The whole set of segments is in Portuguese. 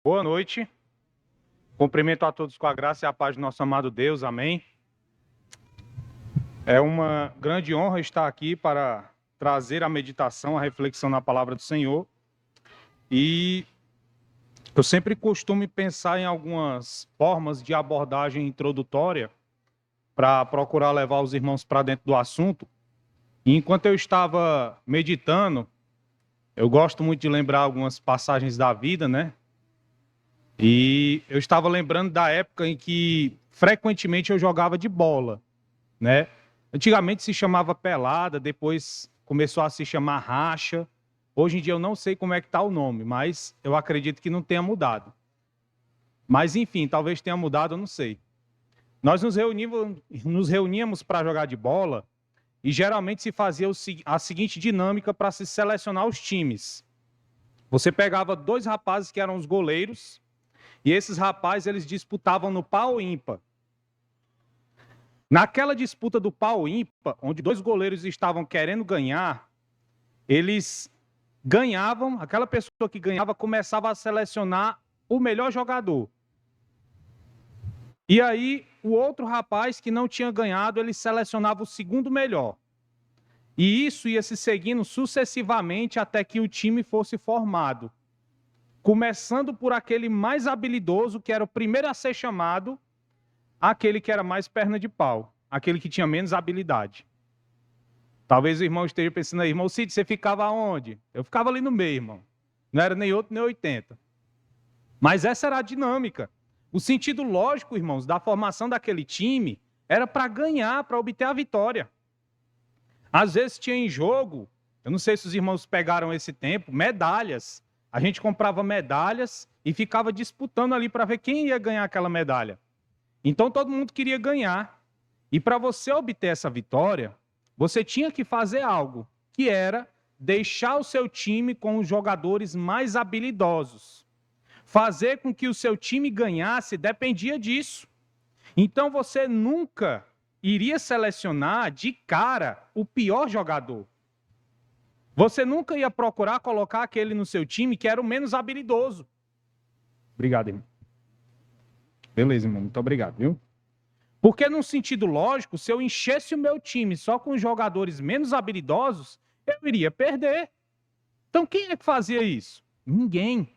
Boa noite. Cumprimento a todos com a graça e a paz do nosso amado Deus. Amém. É uma grande honra estar aqui para trazer a meditação, a reflexão na palavra do Senhor. E eu sempre costumo pensar em algumas formas de abordagem introdutória para procurar levar os irmãos para dentro do assunto. E enquanto eu estava meditando, eu gosto muito de lembrar algumas passagens da vida, né? E eu estava lembrando da época em que frequentemente eu jogava de bola, né? Antigamente se chamava pelada, depois começou a se chamar racha. Hoje em dia eu não sei como é que está o nome, mas eu acredito que não tenha mudado. Mas enfim, talvez tenha mudado, eu não sei. Nós nos reuníamos para jogar de bola e geralmente se fazia a seguinte dinâmica para se selecionar os times. Você pegava dois rapazes que eram os goleiros, e esses rapazes, eles disputavam no pau ímpar. Naquela disputa do pau ímpar, onde dois goleiros estavam querendo ganhar, eles ganhavam, aquela pessoa que ganhava começava a selecionar o melhor jogador. E aí, o outro rapaz que não tinha ganhado, ele selecionava o segundo melhor. E isso ia se seguindo sucessivamente até que o time fosse formado. Começando por aquele mais habilidoso, que era o primeiro a ser chamado, aquele que era mais perna de pau, aquele que tinha menos habilidade. Talvez o irmão esteja pensando aí, irmão Cid, você ficava onde? Eu ficava ali no meio, irmão. Não era nem 8, nem 80. Mas essa era a dinâmica. O sentido lógico, irmãos, da formação daquele time era para ganhar, para obter a vitória. Às vezes tinha em jogo, eu não sei se os irmãos pegaram esse tempo, medalhas. A gente comprava medalhas e ficava disputando ali para ver quem ia ganhar aquela medalha. Então todo mundo queria ganhar. E para você obter essa vitória, você tinha que fazer algo, que era deixar o seu time com os jogadores mais habilidosos. Fazer com que o seu time ganhasse dependia disso. Então você nunca iria selecionar de cara o pior jogador. Você nunca ia procurar colocar aquele no seu time que era o menos habilidoso. Obrigado, irmão. Beleza, irmão. Muito obrigado, viu? Porque, num sentido lógico, se eu enchesse o meu time só com jogadores menos habilidosos, eu iria perder. Então, quem é que fazia isso? Ninguém.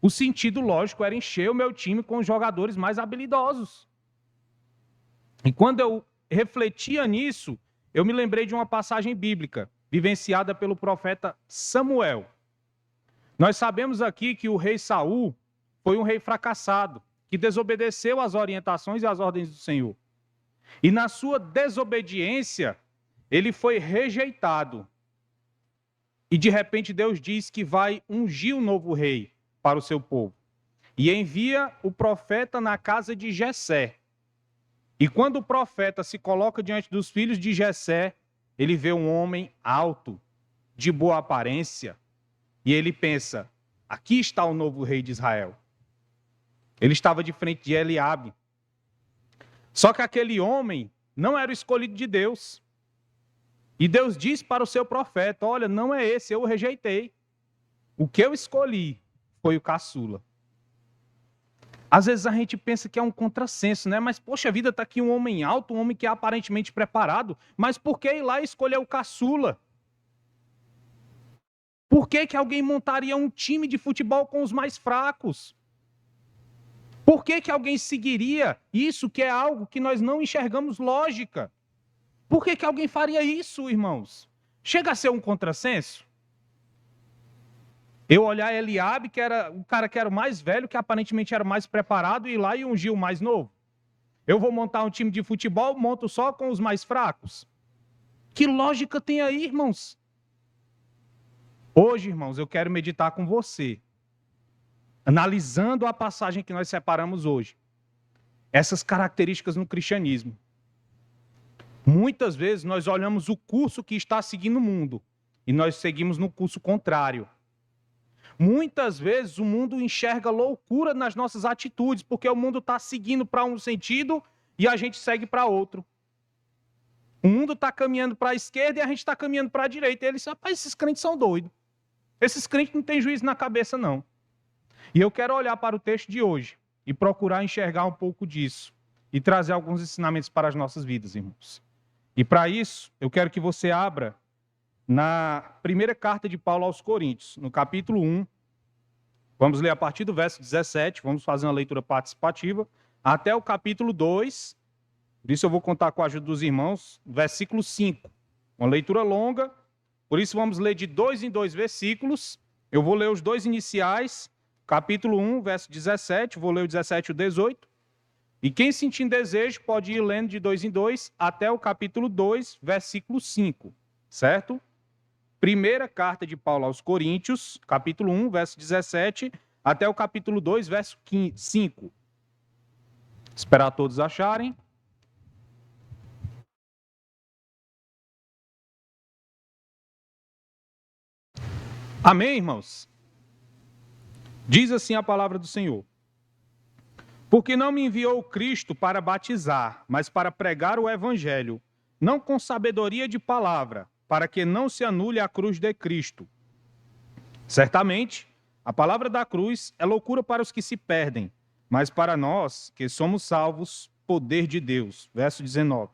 O sentido lógico era encher o meu time com jogadores mais habilidosos. E quando eu refletia nisso, eu me lembrei de uma passagem bíblica, vivenciada pelo profeta Samuel. Nós sabemos aqui que o rei Saul foi um rei fracassado, que desobedeceu às orientações e às ordens do Senhor. E na sua desobediência, ele foi rejeitado. E de repente Deus diz que vai ungir um novo rei para o seu povo. E envia o profeta na casa de Jessé. E quando o profeta se coloca diante dos filhos de Jessé, ele vê um homem alto, de boa aparência, e ele pensa, aqui está o novo rei de Israel. Ele estava de frente de Eliabe. Só que aquele homem não era o escolhido de Deus. E Deus diz para o seu profeta, olha, não é esse, eu o rejeitei. O que eu escolhi foi o caçula. Às vezes a gente pensa que é um contrassenso, né? Mas, poxa vida, está aqui um homem alto, um homem que é aparentemente preparado, mas por que ir lá e escolher o caçula? Por que alguém montaria um time de futebol com os mais fracos? Por que alguém seguiria isso, que é algo que nós não enxergamos lógica? Por que alguém faria isso, irmãos? Chega a ser um contrassenso? Eu olhar Eliabe, que era o cara que era o mais velho, que aparentemente era o mais preparado, e ir lá e ungir o mais novo. Eu vou montar um time de futebol, monto só com os mais fracos. Que lógica tem aí, irmãos? Hoje, irmãos, eu quero meditar com você, analisando a passagem que nós separamos hoje. Essas características no cristianismo. Muitas vezes nós olhamos o curso que está seguindo o mundo e nós seguimos no curso contrário. Muitas vezes o mundo enxerga loucura nas nossas atitudes, porque o mundo está seguindo para um sentido e a gente segue para outro. O mundo está caminhando para a esquerda e a gente está caminhando para a direita. E eles dizem, rapaz, esses crentes são doidos. Esses crentes não têm juízo na cabeça, não. E eu quero olhar para o texto de hoje e procurar enxergar um pouco disso e trazer alguns ensinamentos para as nossas vidas, irmãos. E para isso, eu quero que você abra na primeira carta de Paulo aos Coríntios, no capítulo 1. Vamos ler a partir do verso 17, vamos fazer uma leitura participativa, até o capítulo 2. Por isso eu vou contar com a ajuda dos irmãos, versículo 5. Uma leitura longa, por isso vamos ler de 2 em 2 versículos. Eu vou ler os dois iniciais, capítulo 1, verso 17, vou ler o 17 e o 18. E quem sentir desejo pode ir lendo de 2 em 2 até o capítulo 2, versículo 5, certo? Primeira carta de Paulo aos Coríntios, capítulo 1, verso 17, até o capítulo 2, verso 5. Esperar todos acharem. Amém, irmãos? Diz assim a palavra do Senhor. Porque não me enviou Cristo para batizar, mas para pregar o evangelho, não com sabedoria de palavra, para que não se anule a cruz de Cristo. Certamente, a palavra da cruz é loucura para os que se perdem, mas para nós, que somos salvos, poder de Deus. Verso 19.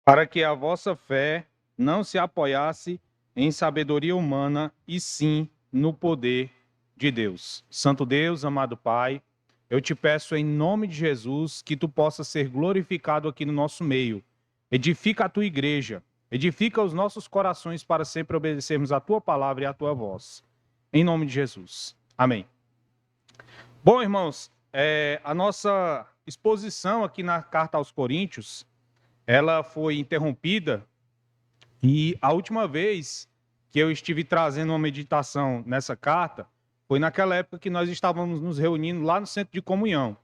Para que a vossa fé não se apoiasse em sabedoria humana, e sim no poder de Deus. Santo Deus, amado Pai, eu te peço em nome de Jesus que tu possas ser glorificado aqui no nosso meio. Edifica a tua igreja, edifica os nossos corações para sempre obedecermos a tua palavra e a tua voz. Em nome de Jesus. Amém. Bom, irmãos, a nossa exposição aqui na carta aos Coríntios, ela foi interrompida e a última vez que eu estive trazendo uma meditação nessa carta foi naquela época que nós estávamos nos reunindo lá no Centro de Comunhão.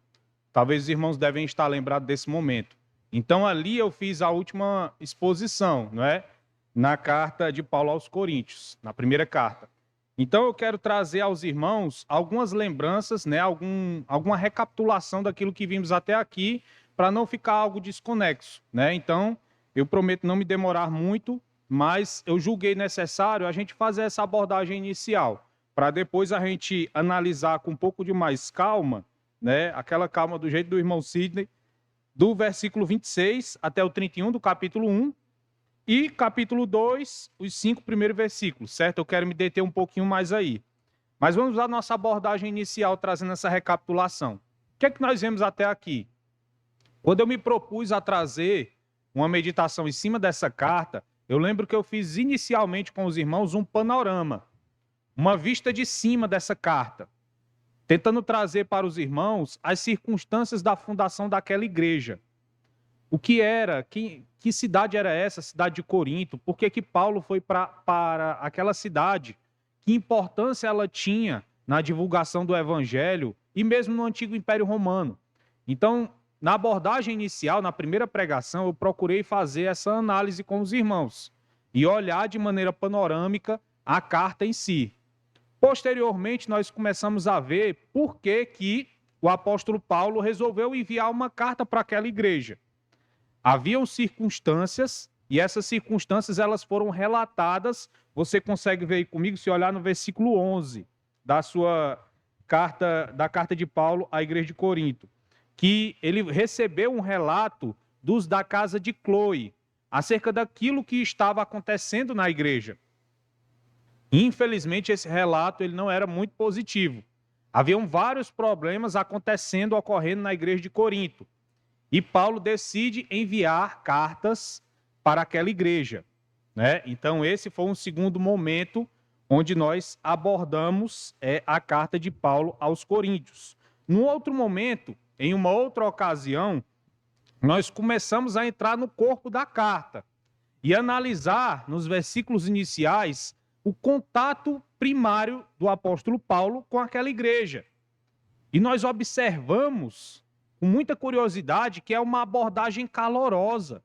Talvez os irmãos devem estar lembrados desse momento. Então, ali eu fiz a última exposição, não é? Na carta de Paulo aos Coríntios, na primeira carta. Então, eu quero trazer aos irmãos algumas lembranças, né? Alguma recapitulação daquilo que vimos até aqui, para não ficar algo desconexo, né? Então, eu prometo não me demorar muito, mas eu julguei necessário a gente fazer essa abordagem inicial, para depois a gente analisar com um pouco de mais calma, né? Aquela calma do jeito do irmão Sidney, do versículo 26 até o 31 do capítulo 1 e capítulo 2, os 5 primeiros versículos, certo? Eu quero me deter um pouquinho mais aí. Mas vamos à nossa abordagem inicial, trazendo essa recapitulação. O que é que nós vemos até aqui? Quando eu me propus a trazer uma meditação em cima dessa carta, eu lembro que eu fiz inicialmente com os irmãos um panorama, uma vista de cima dessa carta, tentando trazer para os irmãos as circunstâncias da fundação daquela igreja. O que era, que cidade era essa, cidade de Corinto? Por que Paulo foi para aquela cidade? Que importância ela tinha na divulgação do evangelho e mesmo no antigo Império Romano? Então, na abordagem inicial, na primeira pregação, eu procurei fazer essa análise com os irmãos e olhar de maneira panorâmica a carta em si. Posteriormente, nós começamos a ver por que o apóstolo Paulo resolveu enviar uma carta para aquela igreja. Haviam circunstâncias, e essas circunstâncias elas foram relatadas, você consegue ver aí comigo se olhar no versículo 11 da carta de Paulo à igreja de Corinto, que ele recebeu um relato dos da casa de Cloe, acerca daquilo que estava acontecendo na igreja. Infelizmente, esse relato ele não era muito positivo. Haviam vários problemas ocorrendo na igreja de Corinto. E Paulo decide enviar cartas para aquela igreja, né? Então, esse foi um segundo momento onde nós abordamos a carta de Paulo aos Coríntios. Num outro momento, em uma outra ocasião, nós começamos a entrar no corpo da carta e analisar nos versículos iniciais o contato primário do apóstolo Paulo com aquela igreja. E nós observamos com muita curiosidade que é uma abordagem calorosa.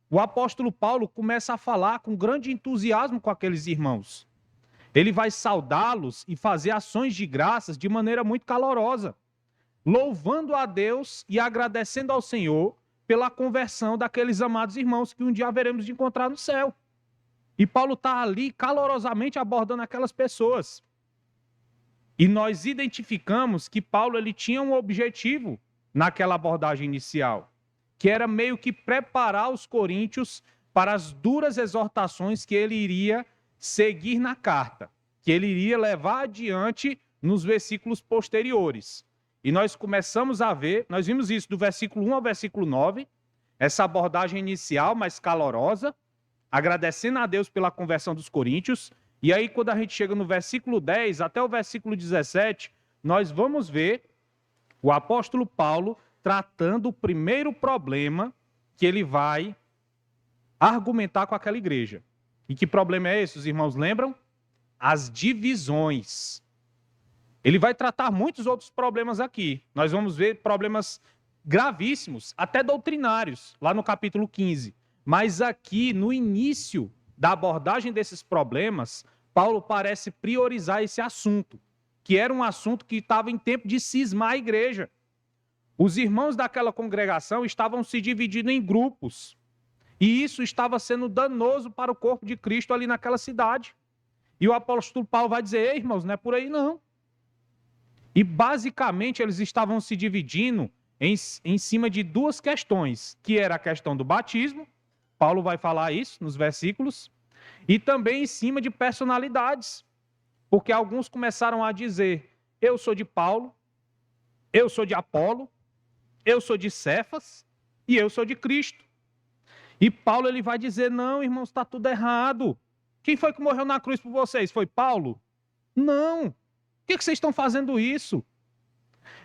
O apóstolo Paulo começa a falar com grande entusiasmo com aqueles irmãos. Ele vai saudá-los e fazer ações de graças de maneira muito calorosa, louvando a Deus e agradecendo ao Senhor pela conversão daqueles amados irmãos que um dia haveremos de encontrar no céu. E Paulo está ali calorosamente abordando aquelas pessoas. E nós identificamos que Paulo ele tinha um objetivo naquela abordagem inicial, que era meio que preparar os coríntios para as duras exortações que ele iria seguir na carta, que ele iria levar adiante nos versículos posteriores. E nós começamos a ver, nós vimos isso do versículo 1 ao versículo 9, essa abordagem inicial mais calorosa, agradecendo a Deus pela conversão dos coríntios. E aí, quando a gente chega no versículo 10 até o versículo 17, nós vamos ver o apóstolo Paulo tratando o primeiro problema que ele vai argumentar com aquela igreja. E que problema é esse, os irmãos lembram? As divisões. Ele vai tratar muitos outros problemas aqui. Nós vamos ver problemas gravíssimos, até doutrinários, lá no capítulo 15. Mas aqui, no início da abordagem desses problemas, Paulo parece priorizar esse assunto, que era um assunto que estava em tempo de cismar a igreja. Os irmãos daquela congregação estavam se dividindo em grupos, e isso estava sendo danoso para o corpo de Cristo ali naquela cidade. E o apóstolo Paulo vai dizer: ei, irmãos, não é por aí não. E basicamente eles estavam se dividindo em cima de duas questões, que era a questão do batismo, Paulo vai falar isso nos versículos, e também em cima de personalidades, porque alguns começaram a dizer: eu sou de Paulo, eu sou de Apolo, eu sou de Cefas e eu sou de Cristo. E Paulo ele vai dizer: não, irmãos, está tudo errado. Quem foi que morreu na cruz por vocês? Foi Paulo? Não. Por que vocês estão fazendo isso?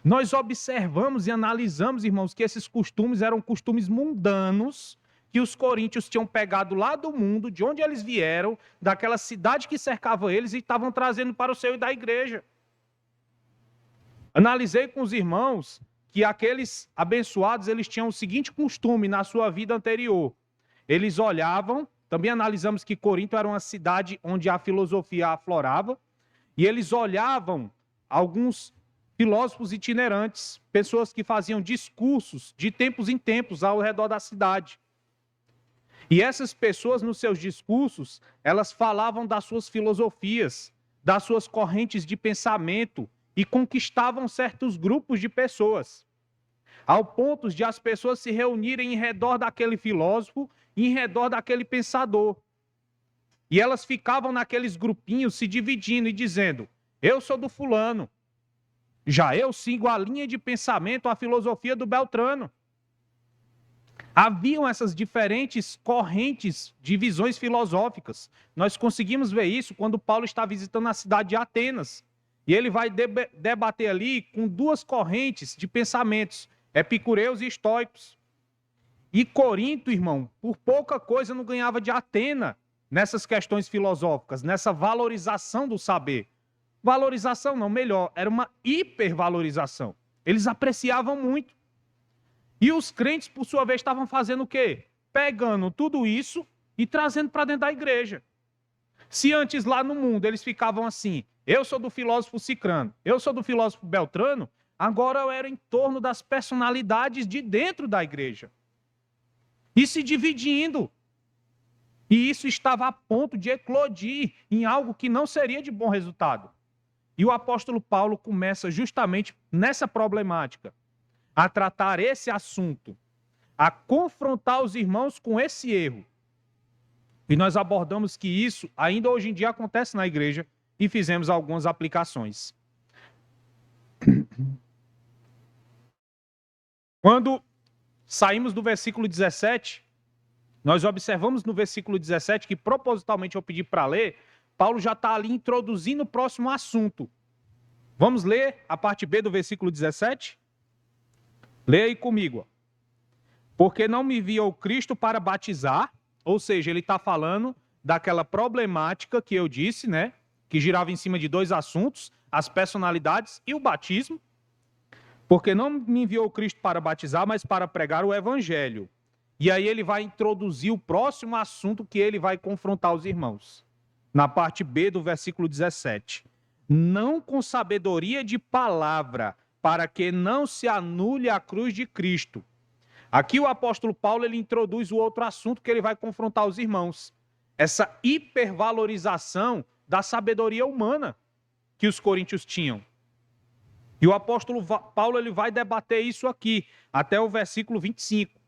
Nós observamos e analisamos, irmãos, que esses costumes eram costumes mundanos que os coríntios tinham pegado lá do mundo, de onde eles vieram, daquela cidade que cercava eles, e estavam trazendo para o seio da igreja. Analisei com os irmãos que aqueles abençoados, eles tinham o seguinte costume na sua vida anterior. Eles olhavam, também analisamos que Corinto era uma cidade onde a filosofia aflorava, e eles olhavam alguns filósofos itinerantes, pessoas que faziam discursos de tempos em tempos ao redor da cidade. E essas pessoas, nos seus discursos, elas falavam das suas filosofias, das suas correntes de pensamento e conquistavam certos grupos de pessoas, ao ponto de as pessoas se reunirem em redor daquele filósofo e em redor daquele pensador. E elas ficavam naqueles grupinhos se dividindo e dizendo: eu sou do fulano, já eu sigo a linha de pensamento, a filosofia do Beltrano. Haviam essas diferentes correntes de visões filosóficas. Nós conseguimos ver isso quando Paulo está visitando a cidade de Atenas. E ele vai debater ali com duas correntes de pensamentos, epicureus e estoicos. E Corinto, irmão, por pouca coisa não ganhava de Atena nessas questões filosóficas, nessa valorização do saber. Valorização não, melhor, era uma hipervalorização. Eles apreciavam muito. E os crentes, por sua vez, estavam fazendo o quê? Pegando tudo isso e trazendo para dentro da igreja. Se antes lá no mundo eles ficavam assim: eu sou do filósofo Cicrano, eu sou do filósofo Beltrano, agora eu era em torno das personalidades de dentro da igreja. E se dividindo. E isso estava a ponto de eclodir em algo que não seria de bom resultado. E o apóstolo Paulo começa justamente nessa problemática, a tratar esse assunto, a confrontar os irmãos com esse erro. E nós abordamos que isso ainda hoje em dia acontece na igreja e fizemos algumas aplicações. Quando saímos do versículo 17, nós observamos no versículo 17, que propositalmente eu pedi para ler, Paulo já está ali introduzindo o próximo assunto. Vamos ler a parte B do versículo 17? Leia aí comigo. Porque não me enviou Cristo para batizar, ou seja, ele está falando daquela problemática que eu disse, né? Que girava em cima de dois assuntos, as personalidades e o batismo. Porque não me enviou Cristo para batizar, mas para pregar o evangelho. E aí ele vai introduzir o próximo assunto que ele vai confrontar os irmãos. Na parte B do versículo 17. Não com sabedoria de palavra, para que não se anule a cruz de Cristo. Aqui o apóstolo Paulo ele introduz o outro assunto que ele vai confrontar os irmãos. Essa hipervalorização da sabedoria humana que os coríntios tinham. E o apóstolo Paulo ele vai debater isso aqui, até o versículo 25.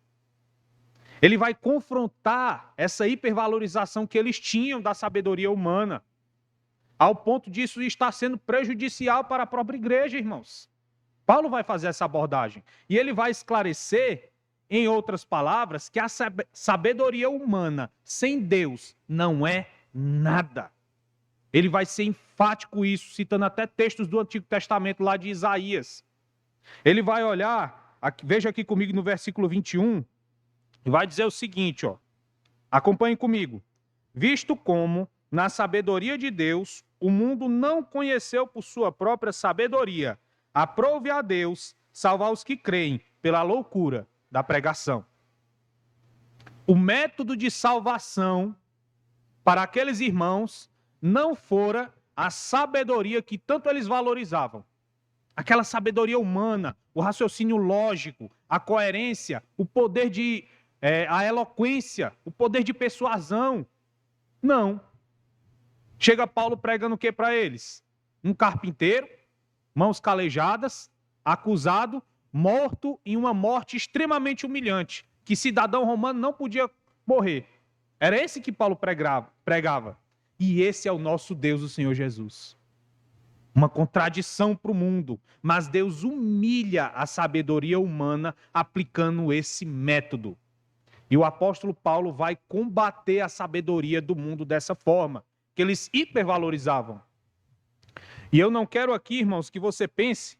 Ele vai confrontar essa hipervalorização que eles tinham da sabedoria humana, ao ponto disso estar sendo prejudicial para a própria igreja, irmãos. Paulo vai fazer essa abordagem. E ele vai esclarecer, em outras palavras, que a sabedoria humana sem Deus não é nada. Ele vai ser enfático isso, citando até textos do Antigo Testamento lá de Isaías. Ele vai olhar, veja aqui comigo no versículo 21, e vai dizer o seguinte, ó. Acompanhe comigo. Visto como, na sabedoria de Deus, o mundo não conheceu por sua própria sabedoria, aprove a Deus salvar os que creem pela loucura da pregação. O método de salvação para aqueles irmãos não fora a sabedoria que tanto eles valorizavam. Aquela sabedoria humana, o raciocínio lógico, a coerência, o poder de... a eloquência, o poder de persuasão. Não. Chega Paulo pregando o que para eles? Um carpinteiro, mãos calejadas, acusado, morto em uma morte extremamente humilhante, que cidadão romano não podia morrer. Era esse que Paulo pregava. E esse é o nosso Deus, o Senhor Jesus. Uma contradição para o mundo, mas Deus humilha a sabedoria humana aplicando esse método. E o apóstolo Paulo vai combater a sabedoria do mundo dessa forma, que eles hipervalorizavam. E eu não quero aqui, irmãos, que você pense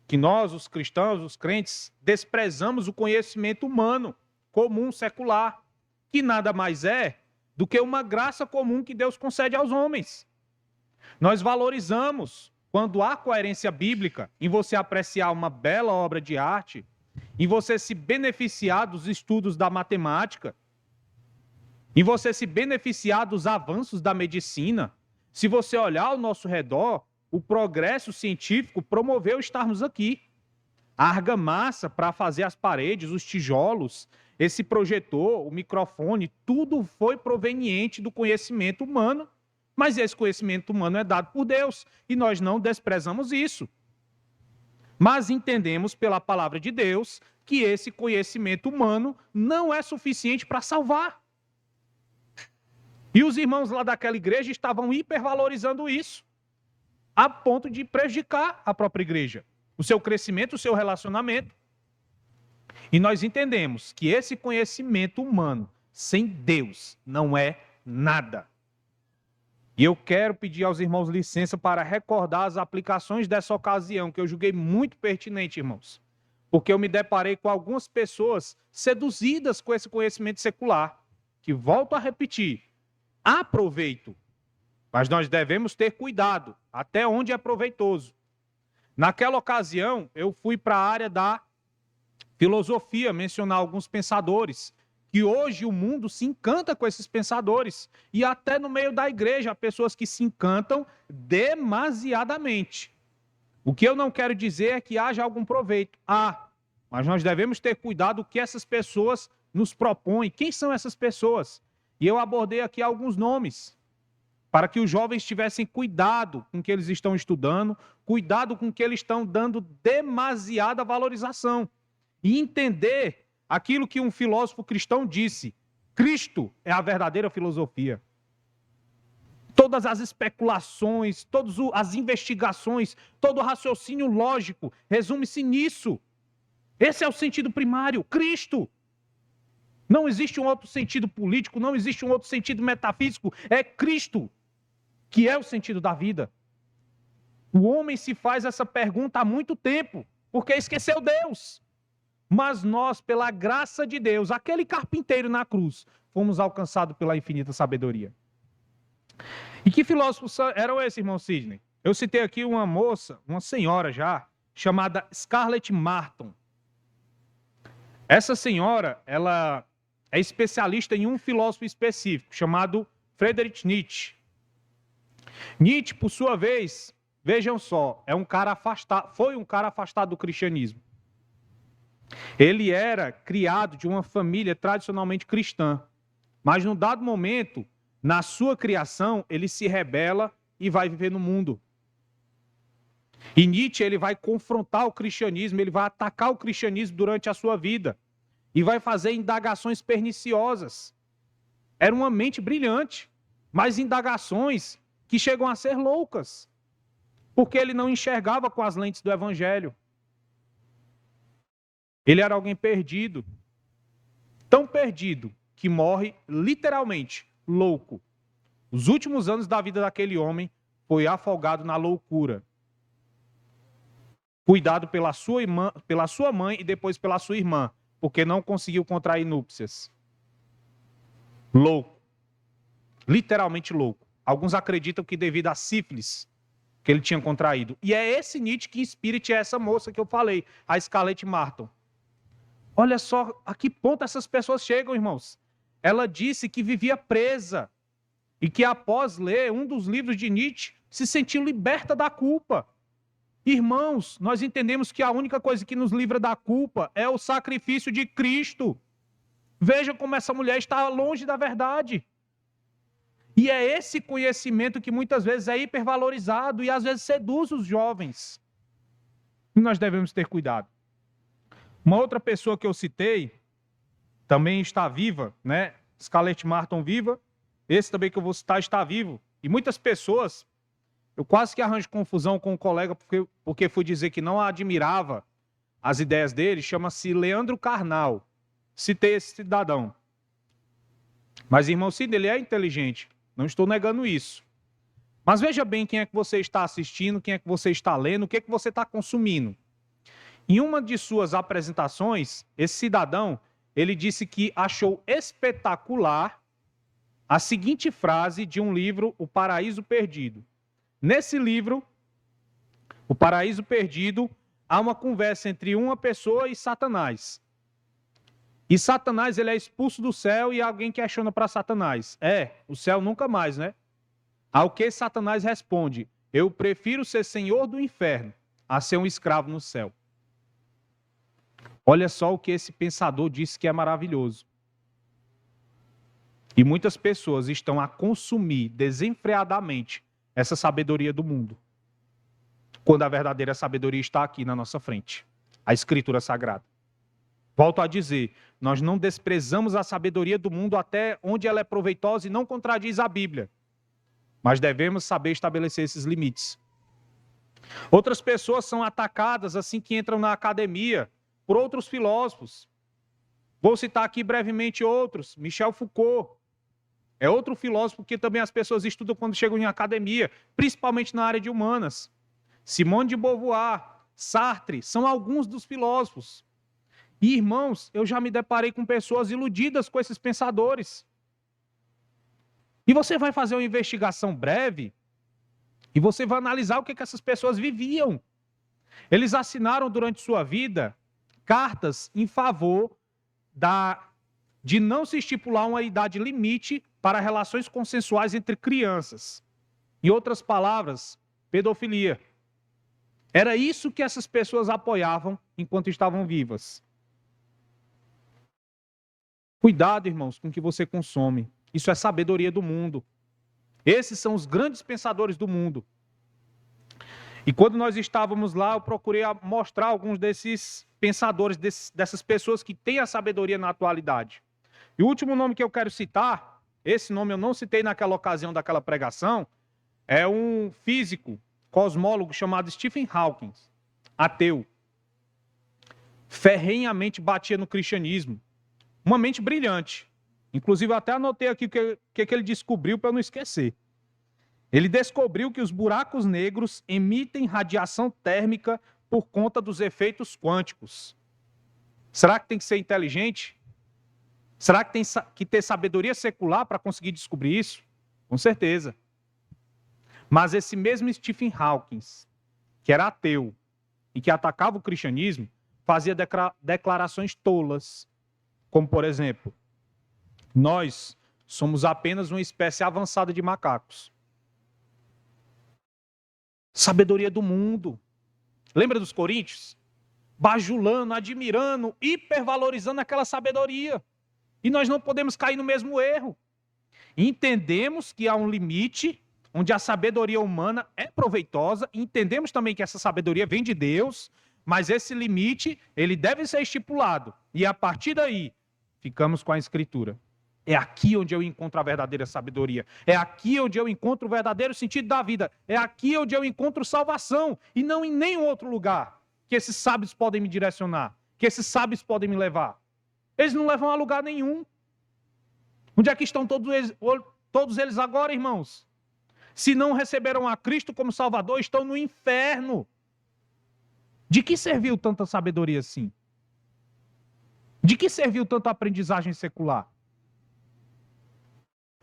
que nós, os cristãos, os crentes, desprezamos o conhecimento humano, comum, secular, que nada mais é do que uma graça comum que Deus concede aos homens. Nós valorizamos, quando há coerência bíblica, em você apreciar uma bela obra de arte, em você se beneficiar dos estudos da matemática, em você se beneficiar dos avanços da medicina. Se você olhar ao nosso redor, o progresso científico promoveu estarmos aqui. A argamassa para fazer as paredes, os tijolos, esse projetor, o microfone, tudo foi proveniente do conhecimento humano. Mas esse conhecimento humano é dado por Deus e nós não desprezamos isso. Mas entendemos pela palavra de Deus que esse conhecimento humano não é suficiente para salvar. E os irmãos lá daquela igreja estavam hipervalorizando isso, a ponto de prejudicar a própria igreja, o seu crescimento, o seu relacionamento. E nós entendemos que esse conhecimento humano, sem Deus, não é nada. E eu quero pedir aos irmãos licença para recordar as aplicações dessa ocasião, que eu julguei muito pertinente, irmãos. Porque eu me deparei com algumas pessoas seduzidas com esse conhecimento secular, que, volto a repetir, há proveito, mas nós devemos ter cuidado até onde é proveitoso. Naquela ocasião, eu fui para a área da filosofia, mencionar alguns pensadores, que hoje o mundo se encanta com esses pensadores, e até no meio da igreja há pessoas que se encantam demasiadamente. O que eu não quero dizer é que haja algum proveito. Mas nós devemos ter cuidado do que essas pessoas nos propõem. Quem são essas pessoas? E eu abordei aqui alguns nomes, para que os jovens tivessem cuidado com o que eles estão estudando, cuidado com o que eles estão dando demasiada valorização. E entender aquilo que um filósofo cristão disse: Cristo é a verdadeira filosofia. Todas as especulações, todas as investigações, todo o raciocínio lógico resume-se nisso. Esse é o sentido primário, Cristo. Não existe um outro sentido político, não existe um outro sentido metafísico. É Cristo que é o sentido da vida. O homem se faz essa pergunta há muito tempo, porque esqueceu Deus. Mas nós, pela graça de Deus, aquele carpinteiro na cruz, fomos alcançados pela infinita sabedoria. E que filósofos eram esses, irmão Sidney? Eu citei aqui uma moça, uma senhora já, chamada Scarlett Martin. Essa senhora, ela é especialista em um filósofo específico, chamado Friedrich Nietzsche. Nietzsche, por sua vez, vejam só, foi um cara afastado do cristianismo. Ele era criado de uma família tradicionalmente cristã, mas num dado momento, na sua criação, ele se rebela e vai viver no mundo. E Nietzsche, ele vai confrontar o cristianismo, ele vai atacar o cristianismo durante a sua vida e vai fazer indagações perniciosas. Era uma mente brilhante, mas indagações que chegam a ser loucas, porque ele não enxergava com as lentes do evangelho. Ele era alguém perdido, tão perdido que morre literalmente louco. Os últimos anos da vida daquele homem foi afogado na loucura, cuidado pela sua mãe e depois pela sua irmã, porque não conseguiu contrair núpcias. Louco, literalmente louco. Alguns acreditam que devido à sífilis que ele tinha contraído. E é esse Nietzsche que inspira essa moça que eu falei, a Scarlett Martin. Olha só a que ponto essas pessoas chegam, irmãos. Ela disse que vivia presa e que após ler um dos livros de Nietzsche, se sentiu liberta da culpa. Irmãos, nós entendemos que a única coisa que nos livra da culpa é o sacrifício de Cristo. Veja como essa mulher está longe da verdade. E é esse conhecimento que muitas vezes é hipervalorizado e às vezes seduz os jovens. E nós devemos ter cuidado. Uma outra pessoa que eu citei, também está viva, né? Scarlett Martin viva. Esse também que eu vou citar está vivo. E muitas pessoas, eu quase que arranjo confusão com um colega porque fui dizer que não admirava as ideias dele. Chama-se Leandro Carnal. Citei esse cidadão. Mas, irmão Cid, ele é inteligente. Não estou negando isso. Mas veja bem quem é que você está assistindo, quem é que você está lendo, o que é que você está consumindo. Em uma de suas apresentações, esse cidadão, ele disse que achou espetacular a seguinte frase de um livro, O Paraíso Perdido. Nesse livro, O Paraíso Perdido, há uma conversa entre uma pessoa e Satanás. E Satanás, ele é expulso do céu e alguém questiona para Satanás: o céu nunca mais, né? Ao que Satanás responde: eu prefiro ser senhor do inferno a ser um escravo no céu. Olha só o que esse pensador disse que é maravilhoso. E muitas pessoas estão a consumir desenfreadamente essa sabedoria do mundo, quando a verdadeira sabedoria está aqui na nossa frente, a Escritura Sagrada. Volto a dizer, nós não desprezamos a sabedoria do mundo até onde ela é proveitosa e não contradiz a Bíblia, mas devemos saber estabelecer esses limites. Outras pessoas são atacadas assim que entram na academia por outros filósofos. Vou citar aqui brevemente outros. Michel Foucault é outro filósofo que também as pessoas estudam quando chegam em academia, principalmente na área de humanas. Simone de Beauvoir, Sartre, são alguns dos filósofos. E, irmãos, eu já me deparei com pessoas iludidas com esses pensadores. E você vai fazer uma investigação breve e você vai analisar o que essas pessoas viviam. Eles assinaram durante sua vida cartas em favor de não se estipular uma idade limite para relações consensuais entre crianças. Em outras palavras, pedofilia. Era isso que essas pessoas apoiavam enquanto estavam vivas. Cuidado, irmãos, com o que você consome. Isso é sabedoria do mundo. Esses são os grandes pensadores do mundo. E quando nós estávamos lá, eu procurei mostrar alguns desses pensadores, dessas pessoas que têm a sabedoria na atualidade. E o último nome que eu quero citar, esse nome eu não citei naquela ocasião daquela pregação, é um físico, cosmólogo chamado Stephen Hawking, ateu. Ferrenhamente batia no cristianismo. Uma mente brilhante. Inclusive, eu até anotei aqui o que ele descobriu para eu não esquecer. Ele descobriu que os buracos negros emitem radiação térmica por conta dos efeitos quânticos. Será que tem que ser inteligente? Será que tem que ter sabedoria secular para conseguir descobrir isso? Com certeza. Mas esse mesmo Stephen Hawking, que era ateu e que atacava o cristianismo, fazia declarações tolas, como, por exemplo, nós somos apenas uma espécie avançada de macacos. Sabedoria do mundo. Lembra dos coríntios? Bajulando, admirando, hipervalorizando aquela sabedoria. E nós não podemos cair no mesmo erro. Entendemos que há um limite onde a sabedoria humana é proveitosa. Entendemos também que essa sabedoria vem de Deus, mas esse limite, ele deve ser estipulado. E a partir daí, ficamos com a Escritura. É aqui onde eu encontro a verdadeira sabedoria. É aqui onde eu encontro o verdadeiro sentido da vida. É aqui onde eu encontro salvação. E não em nenhum outro lugar que esses sábios podem me direcionar. Que esses sábios podem me levar. Eles não levam a lugar nenhum. Onde é que estão todos eles agora, irmãos? Se não receberam a Cristo como Salvador, estão no inferno. De que serviu tanta sabedoria assim? De que serviu tanta aprendizagem secular?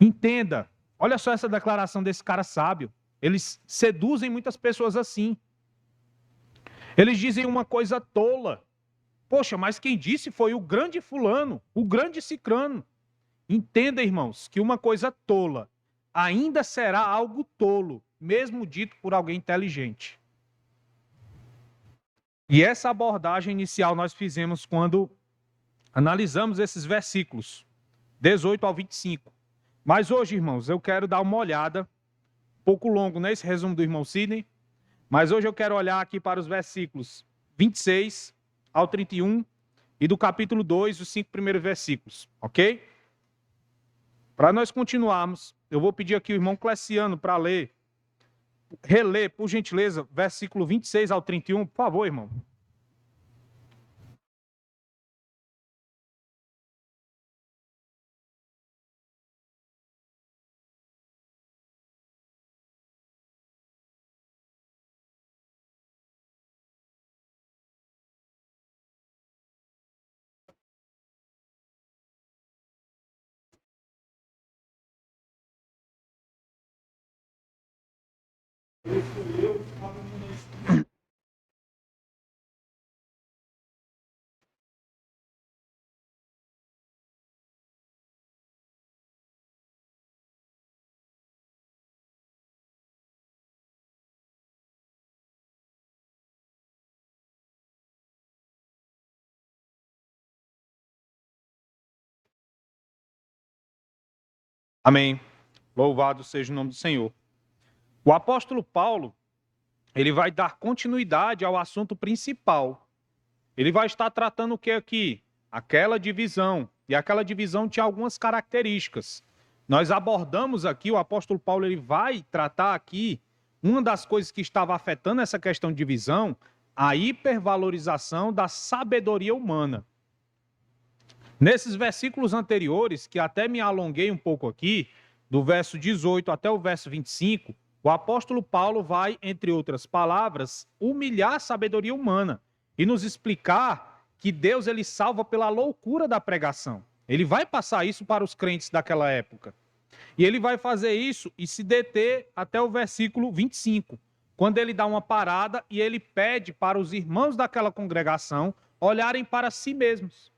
Entenda, olha só essa declaração desse cara sábio. Eles seduzem muitas pessoas assim. Eles dizem uma coisa tola. Poxa, mas quem disse foi o grande fulano, o grande cicrano. Entenda, irmãos, que uma coisa tola ainda será algo tolo, mesmo dito por alguém inteligente. E essa abordagem inicial nós fizemos quando analisamos esses versículos, 18 ao 25. Mas hoje, irmãos, eu quero dar uma olhada, um pouco longo nesse resumo do irmão Sidney, mas hoje eu quero olhar aqui para os versículos 26 ao 31 e do capítulo 2, os 5 primeiros versículos, ok? Para nós continuarmos, eu vou pedir aqui o irmão Cleciano para reler, por gentileza, versículo 26 ao 31, por favor, irmão. Amém. Louvado seja o nome do Senhor. O apóstolo Paulo, ele vai dar continuidade ao assunto principal. Ele vai estar tratando o que aqui? Aquela divisão. E aquela divisão tinha algumas características. Nós abordamos aqui, o apóstolo Paulo ele vai tratar aqui uma das coisas que estava afetando essa questão de divisão, a hipervalorização da sabedoria humana. Nesses versículos anteriores, que até me alonguei um pouco aqui, do verso 18 até o verso 25, o apóstolo Paulo vai, entre outras palavras, humilhar a sabedoria humana e nos explicar que Deus ele salva pela loucura da pregação. Ele vai passar isso para os crentes daquela época. E ele vai fazer isso e se deter até o versículo 25, quando ele dá uma parada e ele pede para os irmãos daquela congregação olharem para si mesmos.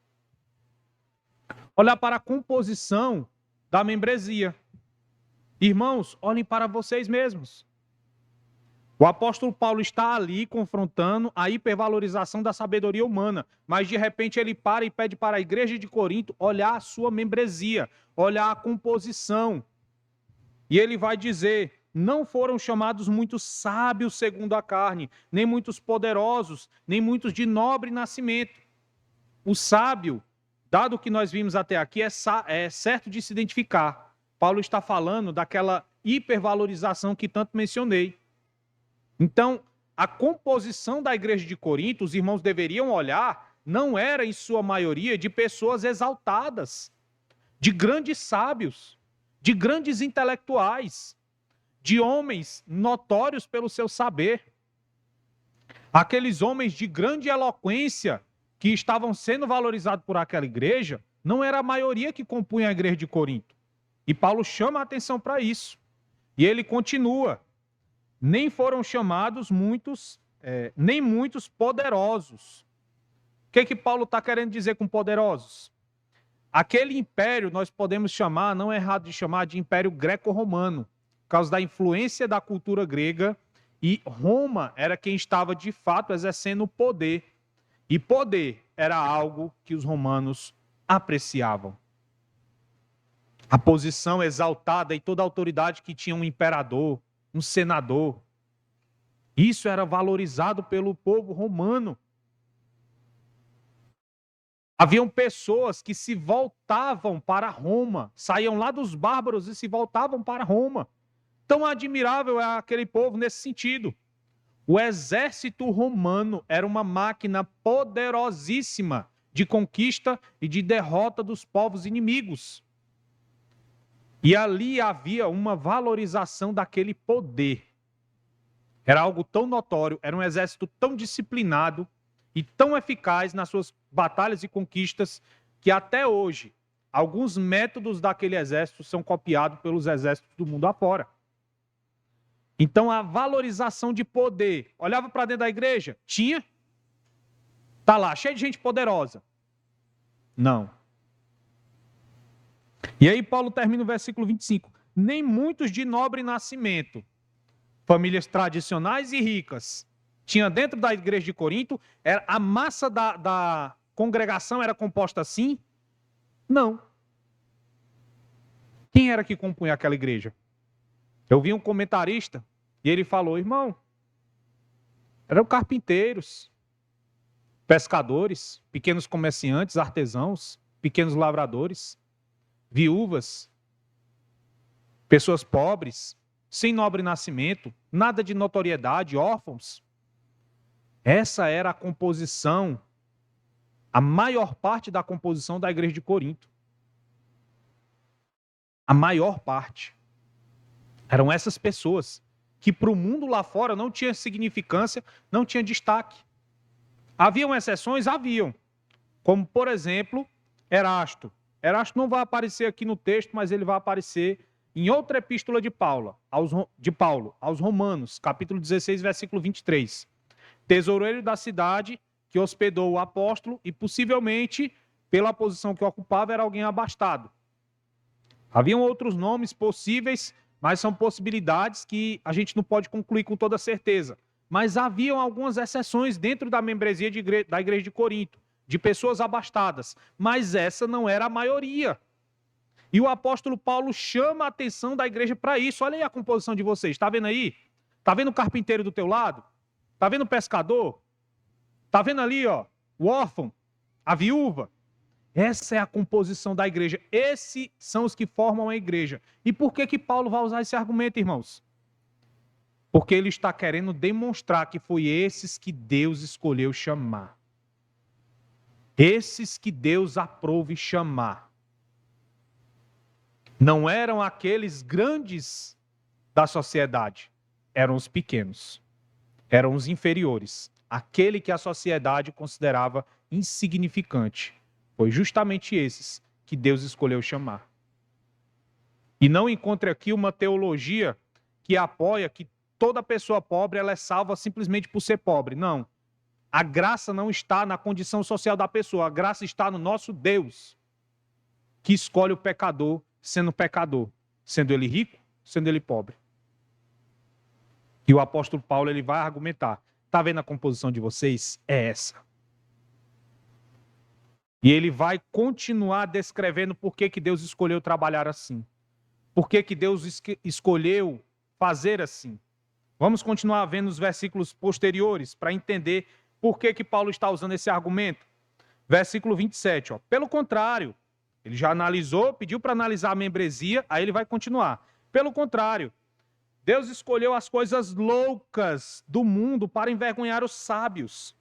Olhar para a composição da membresia. Irmãos, olhem para vocês mesmos. O apóstolo Paulo está ali confrontando a hipervalorização da sabedoria humana, mas de repente ele para e pede para a igreja de Corinto olhar a sua membresia, olhar a composição. E ele vai dizer: não foram chamados muitos sábios segundo a carne, nem muitos poderosos, nem muitos de nobre nascimento. O sábio, dado o que nós vimos até aqui, é certo de se identificar. Paulo está falando daquela hipervalorização que tanto mencionei. Então, a composição da igreja de Corinto, os irmãos deveriam olhar, não era em sua maioria de pessoas exaltadas, de grandes sábios, de grandes intelectuais, de homens notórios pelo seu saber. Aqueles homens de grande eloquência que estavam sendo valorizados por aquela igreja, não era a maioria que compunha a igreja de Corinto. E Paulo chama a atenção para isso. E ele continua: nem foram chamados muitos, nem muitos poderosos. O que Paulo está querendo dizer com poderosos? Aquele império nós podemos chamar, não é errado de chamar, de império greco-romano, por causa da influência da cultura grega, e Roma era quem estava de fato exercendo o poder. E poder era algo que os romanos apreciavam. A posição exaltada e toda a autoridade que tinha um imperador, um senador. Isso era valorizado pelo povo romano. Haviam pessoas que se voltavam para Roma, saíam lá dos bárbaros e se voltavam para Roma. Tão admirável é aquele povo nesse sentido. O exército romano era uma máquina poderosíssima de conquista e de derrota dos povos inimigos. E ali havia uma valorização daquele poder. Era algo tão notório, era um exército tão disciplinado e tão eficaz nas suas batalhas e conquistas que até hoje alguns métodos daquele exército são copiados pelos exércitos do mundo afora. Então a valorização de poder, olhava para dentro da igreja? Tinha. Está lá, cheio de gente poderosa. Não. E aí Paulo termina o versículo 25. Nem muitos de nobre nascimento, famílias tradicionais e ricas, tinha dentro da igreja de Corinto, a massa da congregação era composta assim? Não. Quem era que compunha aquela igreja? Eu vi um comentarista e ele falou: irmão, eram carpinteiros, pescadores, pequenos comerciantes, artesãos, pequenos lavradores, viúvas, pessoas pobres, sem nobre nascimento, nada de notoriedade, órfãos. Essa era a composição, a maior parte da composição da igreja de Corinto. A maior parte. Eram essas pessoas que para o mundo lá fora não tinha significância, não tinha destaque. Haviam exceções? Haviam. Como, por exemplo, Erasto. Erasto não vai aparecer aqui no texto, mas ele vai aparecer em outra epístola de Paulo, aos Romanos, capítulo 16, versículo 23. Tesoureiro da cidade que hospedou o apóstolo e possivelmente, pela posição que ocupava, era alguém abastado. Haviam outros nomes possíveis, mas são possibilidades que a gente não pode concluir com toda certeza. Mas haviam algumas exceções dentro da membresia da igreja de Corinto, de pessoas abastadas, mas essa não era a maioria. E o apóstolo Paulo chama a atenção da igreja para isso. Olha aí a composição de vocês, está vendo aí? Está vendo o carpinteiro do teu lado? Está vendo o pescador? Está vendo ali, ó, o órfão, a viúva? Essa é a composição da igreja. Esses são os que formam a igreja. E por que Paulo vai usar esse argumento, irmãos? Porque ele está querendo demonstrar que foi esses que Deus escolheu chamar. Esses que Deus aprove chamar. Não eram aqueles grandes da sociedade. Eram os pequenos. Eram os inferiores. Aquele que a sociedade considerava insignificante. Foi justamente esses que Deus escolheu chamar. E não encontre aqui uma teologia que apoia que toda pessoa pobre ela é salva simplesmente por ser pobre. Não. A graça não está na condição social da pessoa. A graça está no nosso Deus, que escolhe o pecador sendo pecador, sendo ele rico, sendo ele pobre. E o apóstolo Paulo ele vai argumentar. Está vendo a composição de vocês? É essa. E ele vai continuar descrevendo por que Deus escolheu trabalhar assim. Por que Deus escolheu fazer assim. Vamos continuar vendo os versículos posteriores para entender por que Paulo está usando esse argumento. Versículo 27. Ó. Pelo contrário, ele já analisou, pediu para analisar a membresia, aí ele vai continuar. Pelo contrário, Deus escolheu as coisas loucas do mundo para envergonhar os sábios.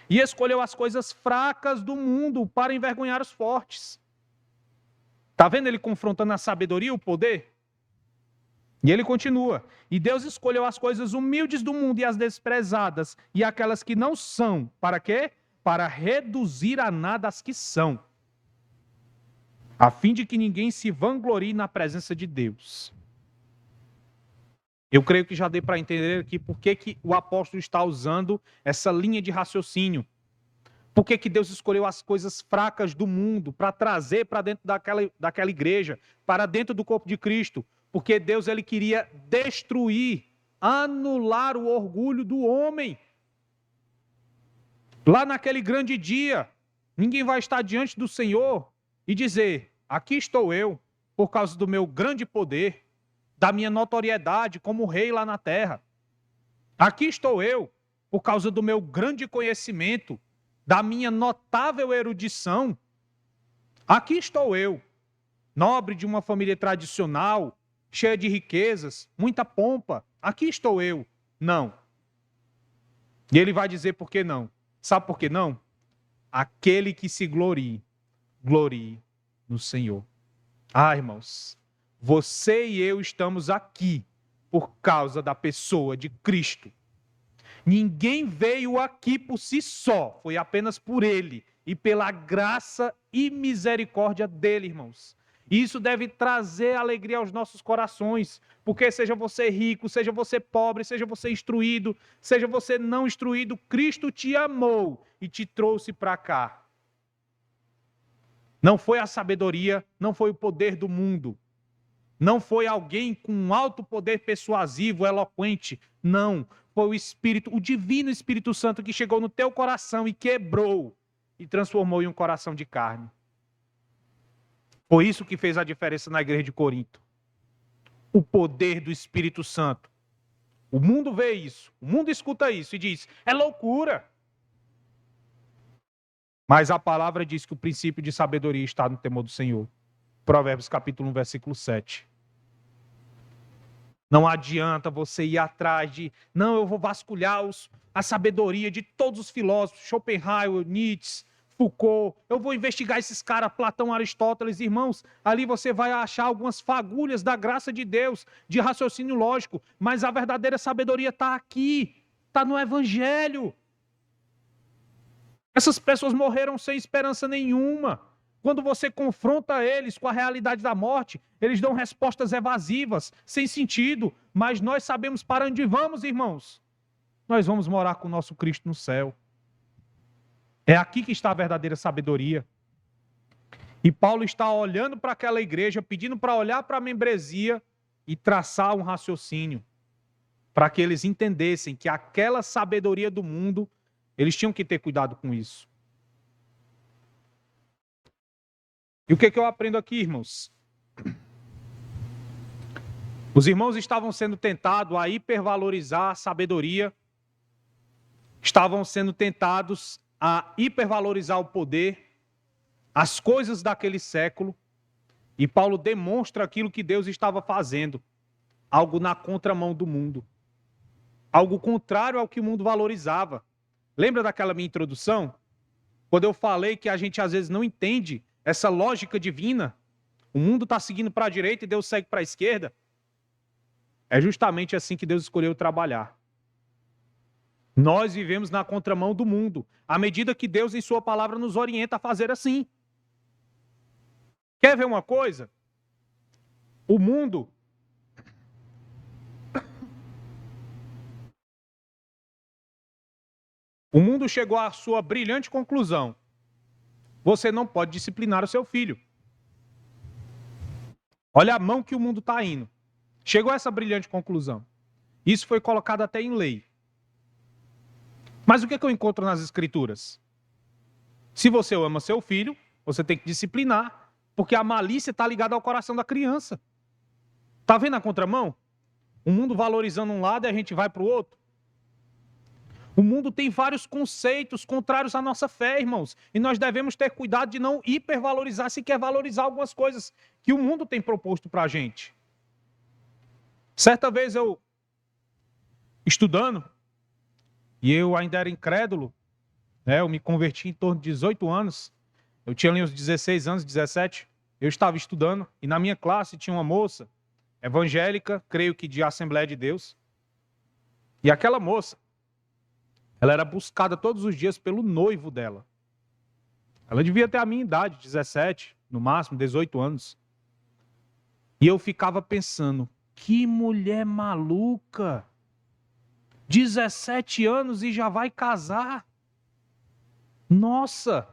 E escolheu as coisas fracas do mundo para envergonhar os fortes. Está vendo ele confrontando a sabedoria e o poder? E ele continua. E Deus escolheu as coisas humildes do mundo e as desprezadas, e aquelas que não são. Para quê? Para reduzir a nada as que são. A fim de que ninguém se vanglorie na presença de Deus. Eu creio que já dei para entender aqui por que o apóstolo está usando essa linha de raciocínio. Por que Deus escolheu as coisas fracas do mundo para trazer para dentro daquela igreja, para dentro do corpo de Cristo? Porque Deus ele queria destruir, anular o orgulho do homem. Lá naquele grande dia, ninguém vai estar diante do Senhor e dizer, aqui estou eu, por causa do meu grande poder, da minha notoriedade como rei lá na terra. Aqui estou eu, por causa do meu grande conhecimento, da minha notável erudição. Aqui estou eu, nobre de uma família tradicional, cheia de riquezas, muita pompa. Aqui estou eu. Não. E ele vai dizer por que não. Sabe por que não? Aquele que se glorie no Senhor. Ah, irmãos, você e eu estamos aqui por causa da pessoa de Cristo. Ninguém veio aqui por si só, foi apenas por Ele e pela graça e misericórdia dEle, irmãos. Isso deve trazer alegria aos nossos corações, porque seja você rico, seja você pobre, seja você instruído, seja você não instruído, Cristo te amou e te trouxe para cá. Não foi a sabedoria, não foi o poder do mundo. Não foi alguém com alto poder persuasivo, eloquente. Não, foi o Espírito, o divino Espírito Santo que chegou no teu coração e quebrou e transformou em um coração de carne. Foi isso que fez a diferença na igreja de Corinto. O poder do Espírito Santo. O mundo vê isso, o mundo escuta isso e diz, é loucura. Mas a palavra diz que o princípio de sabedoria está no temor do Senhor. Provérbios capítulo 1, versículo 7. Não adianta você ir atrás de... Não, eu vou vasculhar a sabedoria de todos os filósofos, Schopenhauer, Nietzsche, Foucault. Eu vou investigar esses caras, Platão, Aristóteles, irmãos. Ali você vai achar algumas fagulhas da graça de Deus, de raciocínio lógico. Mas a verdadeira sabedoria está aqui, está no Evangelho. Essas pessoas morreram sem esperança nenhuma. quando você confronta eles com a realidade da morte, eles dão respostas evasivas, sem sentido. Mas nós sabemos para onde vamos, irmãos. Nós vamos morar com o nosso Cristo no céu. É aqui que está a verdadeira sabedoria. E Paulo está olhando para aquela igreja, pedindo para olhar para a membresia e traçar um raciocínio, para que eles entendessem que aquela sabedoria do mundo, eles tinham que ter cuidado com isso. E o que eu aprendo aqui, irmãos? Os irmãos estavam sendo tentados a hipervalorizar a sabedoria, estavam sendo tentados a hipervalorizar o poder, as coisas daquele século, e Paulo demonstra aquilo que Deus estava fazendo, algo na contramão do mundo, algo contrário ao que o mundo valorizava. Lembra daquela minha introdução? Quando eu falei que a gente às vezes não entende essa lógica divina, o mundo está seguindo para a direita e Deus segue para a esquerda. É justamente assim que Deus escolheu trabalhar. Nós vivemos na contramão do mundo, à medida que Deus em sua palavra nos orienta a fazer assim. Quer ver uma coisa? O mundo chegou à sua brilhante conclusão. Você não pode disciplinar o seu filho. Olha a mão que o mundo está indo. Chegou a essa brilhante conclusão. Isso foi colocado até em lei. Mas o que eu encontro nas Escrituras? Se você ama seu filho, você tem que disciplinar, porque a malícia está ligada ao coração da criança. Está vendo a contramão? O mundo valorizando um lado e a gente vai para o outro. O mundo tem vários conceitos contrários à nossa fé, irmãos. E nós devemos ter cuidado de não hipervalorizar, se quer valorizar algumas coisas que o mundo tem proposto para a gente. Certa vez eu, estudando, e eu ainda era incrédulo, né? Eu me converti em torno de 18 anos. Eu tinha ali uns 16 anos, 17. Eu estava estudando e na minha classe tinha uma moça evangélica, creio que de Assembleia de Deus. E aquela moça, ela era buscada todos os dias pelo noivo dela. Ela devia ter a minha idade, 17, no máximo, 18 anos. E eu ficava pensando, que mulher maluca! 17 anos e já vai casar? Nossa,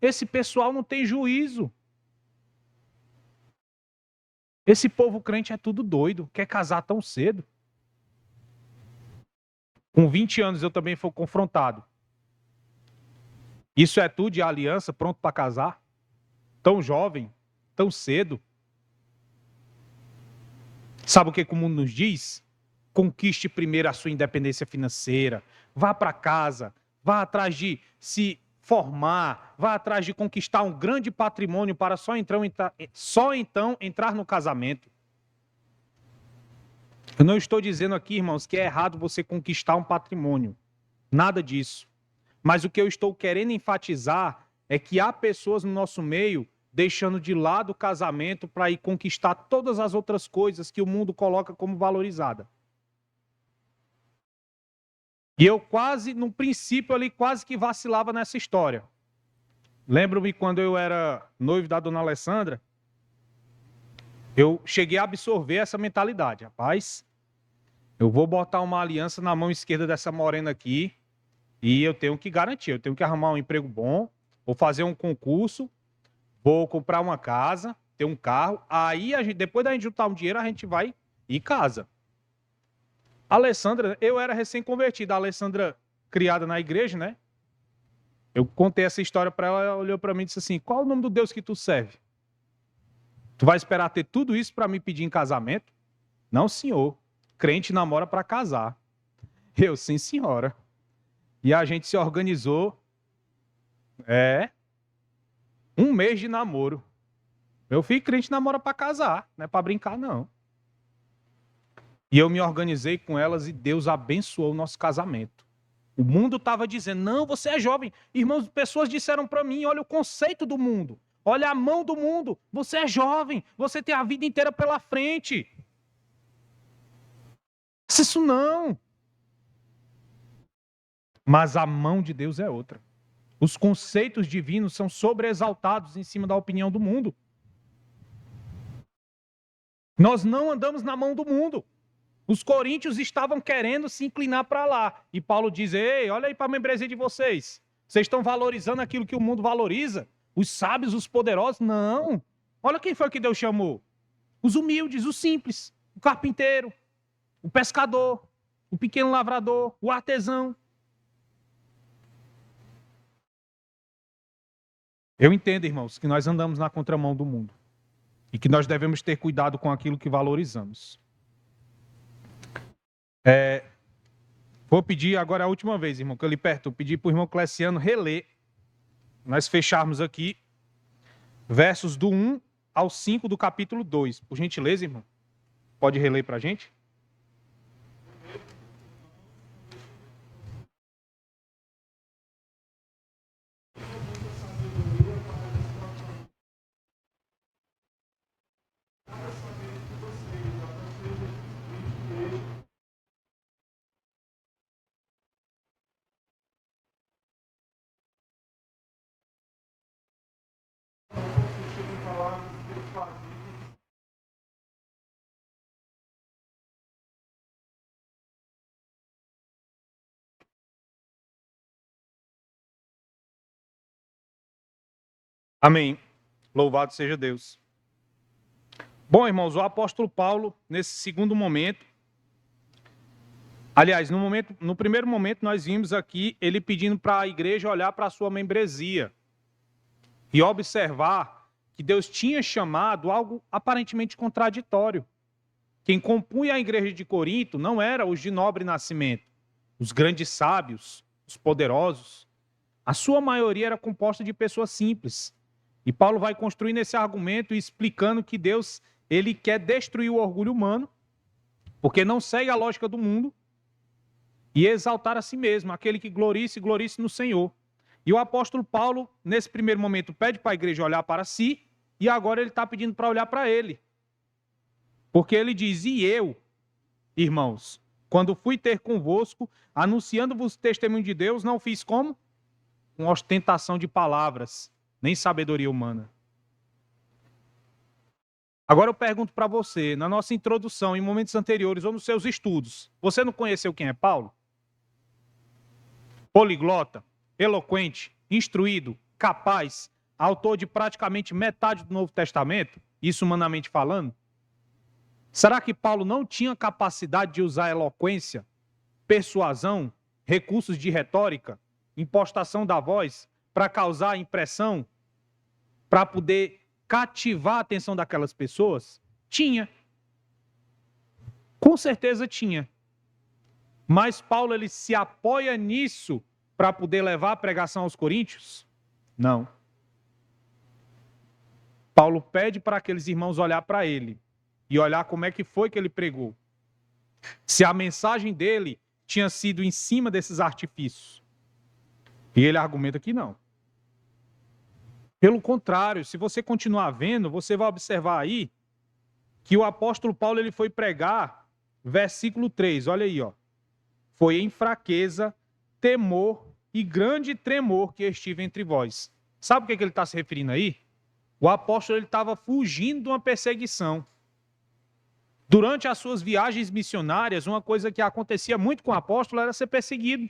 esse pessoal não tem juízo. Esse povo crente é tudo doido, quer casar tão cedo. Com 20 anos eu também fui confrontado. Isso é tudo de aliança, pronto para casar? Tão jovem, tão cedo. Sabe o que o mundo nos diz? Conquiste primeiro a sua independência financeira. Vá para casa, vá atrás de se formar, vá atrás de conquistar um grande patrimônio para só então entrar no casamento. Eu não estou dizendo aqui, irmãos, que é errado você conquistar um patrimônio. Nada disso. Mas o que eu estou querendo enfatizar é que há pessoas no nosso meio deixando de lado o casamento para ir conquistar todas as outras coisas que o mundo coloca como valorizada. E eu no princípio ali, quase que vacilava nessa história. Lembro-me quando eu era noivo da dona Alessandra, eu cheguei a absorver essa mentalidade. Rapaz, eu vou botar uma aliança na mão esquerda dessa morena aqui e eu tenho que garantir, eu tenho que arrumar um emprego bom, vou fazer um concurso, vou comprar uma casa, ter um carro, aí depois da gente juntar um dinheiro, a gente vai e casa. A Alessandra, eu era recém-convertida, a Alessandra criada na igreja, né? Eu contei essa história para ela, ela olhou para mim e disse assim, qual é o nome do Deus que tu serve? Tu vai esperar ter tudo isso para me pedir em casamento? Não, senhor. Crente namora para casar. Eu, sim, senhora. E a gente se organizou. Um mês de namoro. Meu filho, crente namora para casar, não é para brincar, não. E eu me organizei com elas e Deus abençoou o nosso casamento. O mundo estava dizendo, não, você é jovem. Irmãos, pessoas disseram para mim, olha o conceito do mundo. Olha a mão do mundo. Você é jovem, você tem a vida inteira pela frente. Isso não. Mas a mão de Deus é outra. Os conceitos divinos são sobreexaltados em cima da opinião do mundo. Nós não andamos na mão do mundo. Os coríntios estavam querendo se inclinar para lá. E Paulo diz, ei, olha aí para a membresia de vocês. Vocês estão valorizando aquilo que o mundo valoriza? Os sábios, os poderosos? Não. Olha quem foi que Deus chamou. Os humildes, os simples. O carpinteiro, o pescador, o pequeno lavrador, o artesão. Eu entendo, irmãos, que nós andamos na contramão do mundo. E que nós devemos ter cuidado com aquilo que valorizamos. Vou pedir agora a última vez, irmão, que eu lhe perto, pedir para o irmão Cleciano reler, nós fecharmos aqui, versos do 1 ao 5 do capítulo 2. Por gentileza, irmão, pode reler para a gente? Amém. Louvado seja Deus. Bom, irmãos, o apóstolo Paulo, nesse segundo momento, aliás, no primeiro momento nós vimos aqui ele pedindo para a igreja olhar para a sua membresia e observar que Deus tinha chamado algo aparentemente contraditório. Quem compunha a igreja de Corinto não era os de nobre nascimento, os grandes sábios, os poderosos. A sua maioria era composta de pessoas simples. E Paulo vai construindo esse argumento e explicando que Deus, ele quer destruir o orgulho humano, porque não segue a lógica do mundo, e exaltar a si mesmo, aquele que glorie-se no Senhor. E o apóstolo Paulo, nesse primeiro momento, pede para a igreja olhar para si, e agora ele está pedindo para olhar para ele. Porque ele diz, e eu, irmãos, quando fui ter convosco, anunciando-vos o testemunho de Deus, não fiz como? Com ostentação de palavras, nem sabedoria humana. Agora eu pergunto para você, na nossa introdução, em momentos anteriores ou nos seus estudos, você não conheceu quem é Paulo? Poliglota, eloquente, instruído, capaz, autor de praticamente metade do Novo Testamento, isso humanamente falando? Será que Paulo não tinha capacidade de usar eloquência, persuasão, recursos de retórica, impostação da voz, para causar impressão, para poder cativar a atenção daquelas pessoas? Tinha. Com certeza tinha. Mas Paulo, ele se apoia nisso para poder levar a pregação aos coríntios? Não. Paulo pede para aqueles irmãos olhar para ele e olhar como é que foi que ele pregou. Se a mensagem dele tinha sido em cima desses artifícios. E ele argumenta que não. Pelo contrário, se você continuar vendo, você vai observar aí que o apóstolo Paulo, ele foi pregar, versículo 3, olha aí, ó. Foi em fraqueza, temor e grande tremor que estive entre vós. Sabe o que ele está se referindo aí? O apóstolo estava fugindo de uma perseguição. Durante as suas viagens missionárias, uma coisa que acontecia muito com o apóstolo era ser perseguido.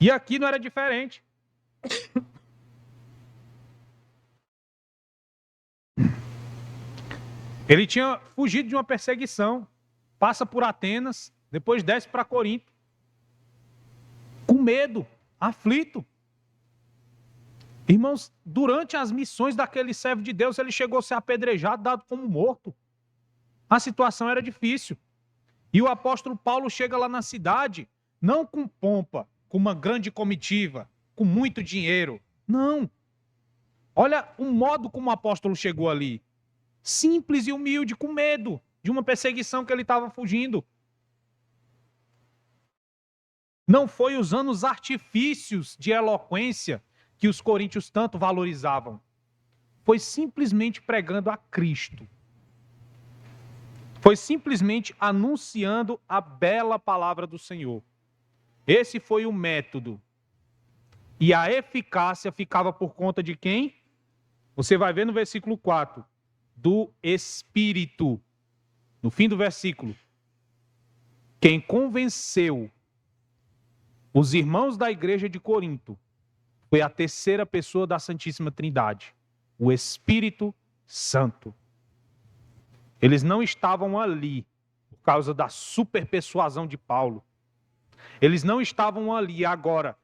E aqui não era diferente. Ele tinha fugido de uma perseguição, passa por Atenas, depois desce para Corinto, com medo, aflito. Irmãos, durante as missões daquele servo de Deus, ele chegou a ser apedrejado, dado como morto. A situação era difícil. E o apóstolo Paulo chega lá na cidade, não com pompa, com uma grande comitiva, com muito dinheiro. Não. Olha o modo como o apóstolo chegou ali. Simples e humilde, com medo de uma perseguição que ele estava fugindo. Não foi usando os artifícios de eloquência que os coríntios tanto valorizavam. Foi simplesmente pregando a Cristo. Foi simplesmente anunciando a bela palavra do Senhor. Esse foi o método. E a eficácia ficava por conta de quem? Você vai ver no versículo 4. Do Espírito. No fim do versículo. Quem convenceu os irmãos da igreja de Corinto foi a terceira pessoa da Santíssima Trindade, o Espírito Santo. Eles não estavam ali por causa da superpersuasão de Paulo. Eles não estavam ali agora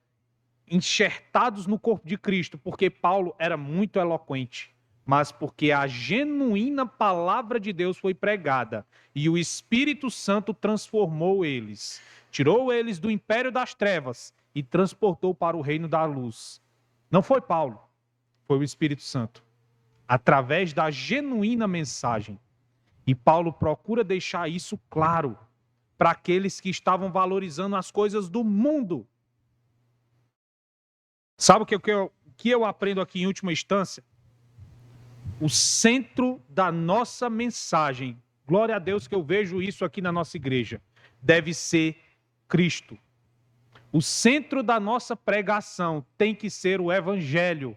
enxertados no corpo de Cristo porque Paulo era muito eloquente, mas porque a genuína palavra de Deus foi pregada e o Espírito Santo transformou eles, tirou eles do império das trevas e transportou para o reino da luz. Não foi Paulo, foi o Espírito Santo, através da genuína mensagem. E Paulo procura deixar isso claro para aqueles que estavam valorizando as coisas do mundo. Sabe o que eu aprendo aqui em última instância? O centro da nossa mensagem, glória a Deus que eu vejo isso aqui na nossa igreja, deve ser Cristo. O centro da nossa pregação tem que ser o Evangelho.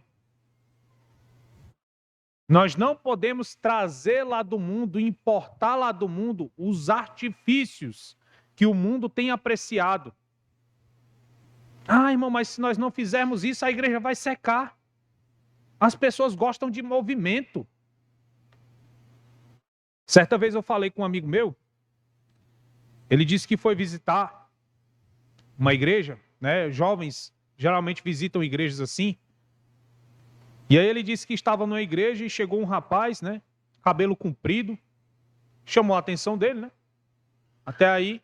Nós não podemos trazer lá do mundo, importar lá do mundo os artifícios que o mundo tem apreciado. Ah, irmão, mas se nós não fizermos isso, a igreja vai secar. As pessoas gostam de movimento. Certa vez eu falei com um amigo meu, ele disse que foi visitar uma igreja, né? Jovens geralmente visitam igrejas assim. E aí ele disse que estava numa igreja e chegou um rapaz, né? Cabelo comprido, chamou a atenção dele, né? Até aí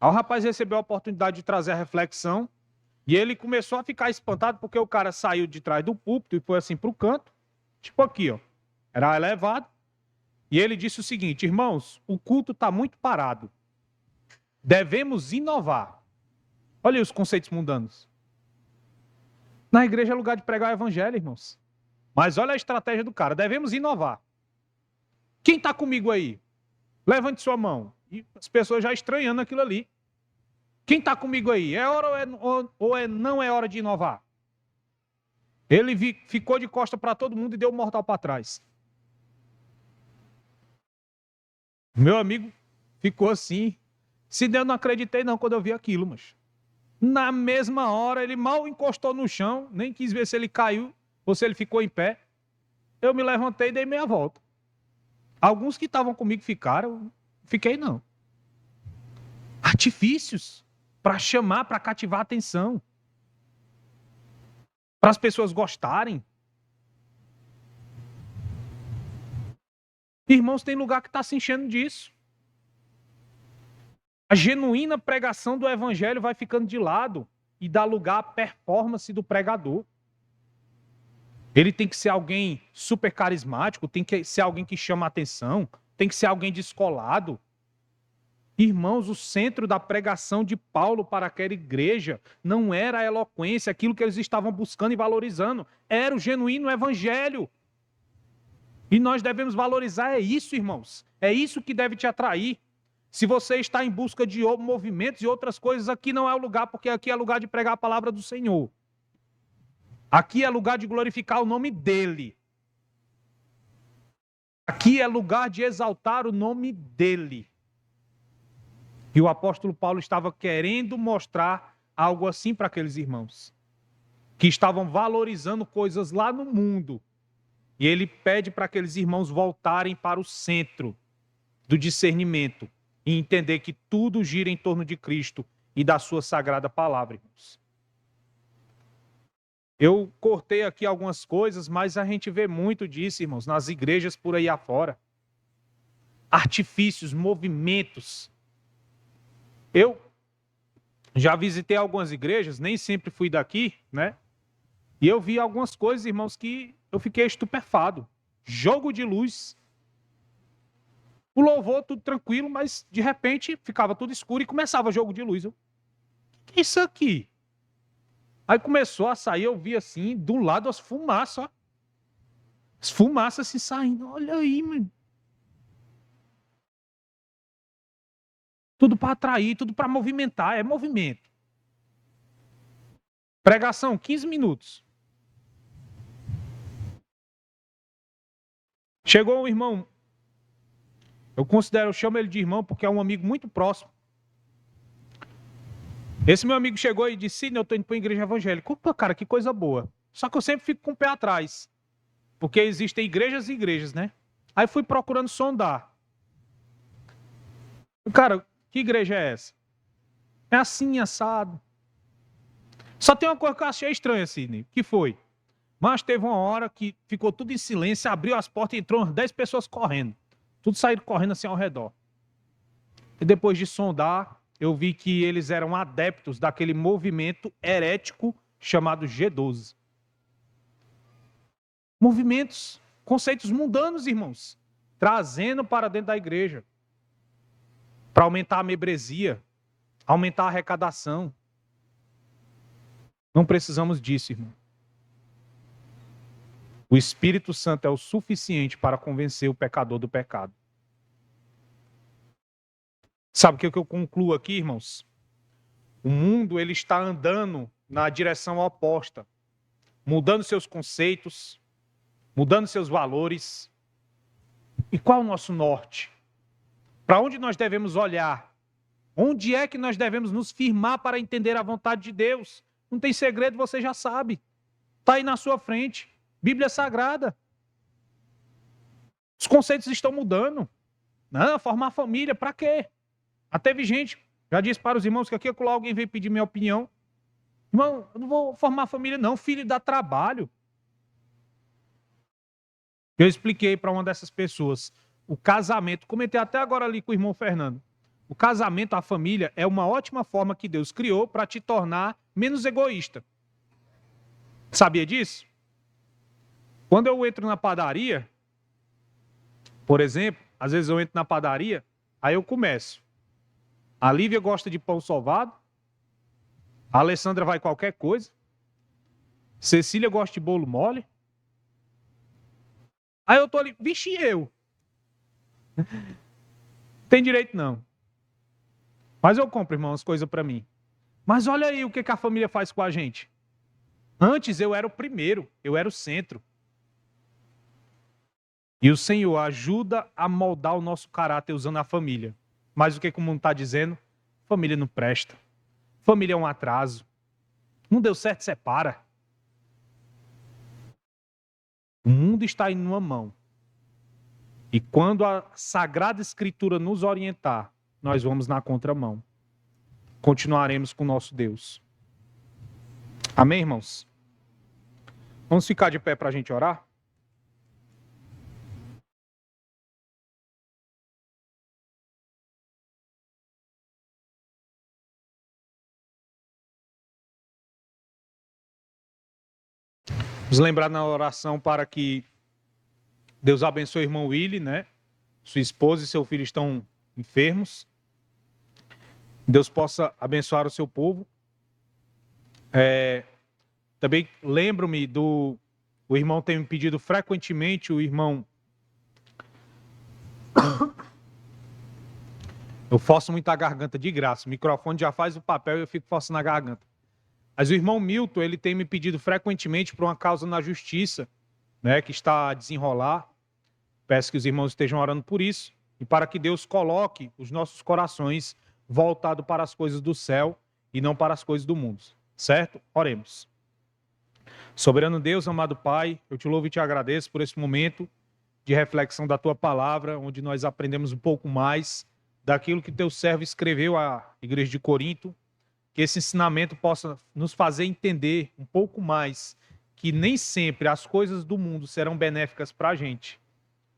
o rapaz recebeu a oportunidade de trazer a reflexão e ele começou a ficar espantado porque o cara saiu de trás do púlpito e foi assim para o canto, tipo aqui, ó, era elevado. E ele disse o seguinte: irmãos, o culto está muito parado, devemos inovar. Olha aí os conceitos mundanos. Na igreja é lugar de pregar o evangelho, irmãos. Mas olha a estratégia do cara, devemos inovar. Quem está comigo aí? Levante sua mão. E as pessoas já estranhando aquilo ali. Quem está comigo aí? É hora não é hora de inovar? Ele ficou de costa para todo mundo e deu um mortal para trás. Meu amigo ficou assim. Se eu não acreditei não quando eu vi aquilo, mas na mesma hora ele mal encostou no chão, nem quis ver se ele caiu ou se ele ficou em pé. Eu me levantei e dei meia volta. Alguns que estavam comigo ficaram, fiquei não. Artifícios para chamar, para cativar a atenção. Para as pessoas gostarem. Irmãos, tem lugar que está se enchendo disso. A genuína pregação do evangelho vai ficando de lado e dá lugar à performance do pregador. Ele tem que ser alguém super carismático, tem que ser alguém que chama a atenção, tem que ser alguém descolado. Irmãos, o centro da pregação de Paulo para aquela igreja não era a eloquência, aquilo que eles estavam buscando e valorizando, era o genuíno evangelho. E nós devemos valorizar, é isso, irmãos. É isso que deve te atrair. Se você está em busca de movimentos e outras coisas, aqui não é o lugar, porque aqui é lugar de pregar a palavra do Senhor. Aqui é lugar de glorificar o nome dEle. Aqui é lugar de exaltar o nome dEle. E o apóstolo Paulo estava querendo mostrar algo assim para aqueles irmãos, que estavam valorizando coisas lá no mundo. E ele pede para aqueles irmãos voltarem para o centro do discernimento e entender que tudo gira em torno de Cristo e da sua sagrada palavra, irmãos. Eu cortei aqui algumas coisas, mas a gente vê muito disso, irmãos, nas igrejas por aí afora. Artifícios, movimentos. Eu já visitei algumas igrejas, nem sempre fui daqui, né? E eu vi algumas coisas, irmãos, que eu fiquei estupefado. Jogo de luz. O louvor, tudo tranquilo, mas de repente ficava tudo escuro e começava jogo de luz. O que é isso aqui? Aí começou a sair, eu vi assim, do lado as fumaças, ó. As fumaças se saindo. Olha aí, mano. Tudo para atrair, tudo para movimentar, é movimento. Pregação, 15 minutos. Chegou um irmão, eu chamo ele de irmão porque é um amigo muito próximo. Esse meu amigo chegou e disse: Sidney, eu estou indo para a igreja evangélica. Opa, cara, que coisa boa. Só que eu sempre fico com o pé atrás. Porque existem igrejas e igrejas, né? Aí fui procurando sondar. Cara, que igreja é essa? É assim, assado. Só tem uma coisa que eu achei estranha, Sidney. Que foi? Mas teve uma hora que ficou tudo em silêncio, abriu as portas e entrou umas 10 pessoas correndo. Tudo saíram correndo assim ao redor. E depois de sondar, eu vi que eles eram adeptos daquele movimento herético chamado G12. Movimentos, conceitos mundanos, irmãos, trazendo para dentro da igreja, para aumentar a membresia, aumentar a arrecadação. Não precisamos disso, irmão. O Espírito Santo é o suficiente para convencer o pecador do pecado. Sabe o que eu concluo aqui, irmãos? O mundo ele está andando na direção oposta, mudando seus conceitos, mudando seus valores. E qual é o nosso norte? Para onde nós devemos olhar? Onde é que nós devemos nos firmar para entender a vontade de Deus? Não tem segredo, você já sabe. Está aí na sua frente. Bíblia Sagrada. Os conceitos estão mudando. Não, formar família, para quê? Teve gente, já disse para os irmãos que aqui alguém veio pedir minha opinião. Irmão, eu não vou formar família não, filho dá trabalho. Eu expliquei para uma dessas pessoas, o casamento, comentei até agora ali com o irmão Fernando, o casamento, a família, é uma ótima forma que Deus criou para te tornar menos egoísta. Sabia disso? Quando eu entro na padaria, por exemplo, às vezes eu entro na padaria, aí eu começo. A Lívia gosta de pão sovado, a Alessandra vai qualquer coisa, Cecília gosta de bolo mole, aí eu tô ali, vixe, eu? Tem direito não. Mas eu compro, irmão, as coisas para mim. Mas olha aí o que a família faz com a gente. Antes eu era o primeiro, eu era o centro. E o Senhor ajuda a moldar o nosso caráter usando a família. Mas o que o mundo está dizendo? Família não presta. Família é um atraso. Não deu certo, separa. O mundo está em uma mão. E quando a Sagrada Escritura nos orientar, nós vamos na contramão. Continuaremos com o nosso Deus. Amém, irmãos? Vamos ficar de pé para a gente orar? Vamos lembrar na oração para que Deus abençoe o irmão Willy, né? Sua esposa e seu filho estão enfermos. Deus possa abençoar o seu povo. Também lembro-me o irmão tem me pedido frequentemente, o irmão... Eu forço muito a garganta de graça. O microfone já faz o papel e eu fico forçando a garganta. Mas o irmão Milton, ele tem me pedido frequentemente por uma causa na justiça, né, que está a desenrolar. Peço que os irmãos estejam orando por isso e para que Deus coloque os nossos corações voltados para as coisas do céu e não para as coisas do mundo. Certo? Oremos. Soberano Deus, amado Pai, eu te louvo e te agradeço por esse momento de reflexão da tua palavra, onde nós aprendemos um pouco mais daquilo que teu servo escreveu à igreja de Corinto, que esse ensinamento possa nos fazer entender um pouco mais que nem sempre as coisas do mundo serão benéficas para a gente,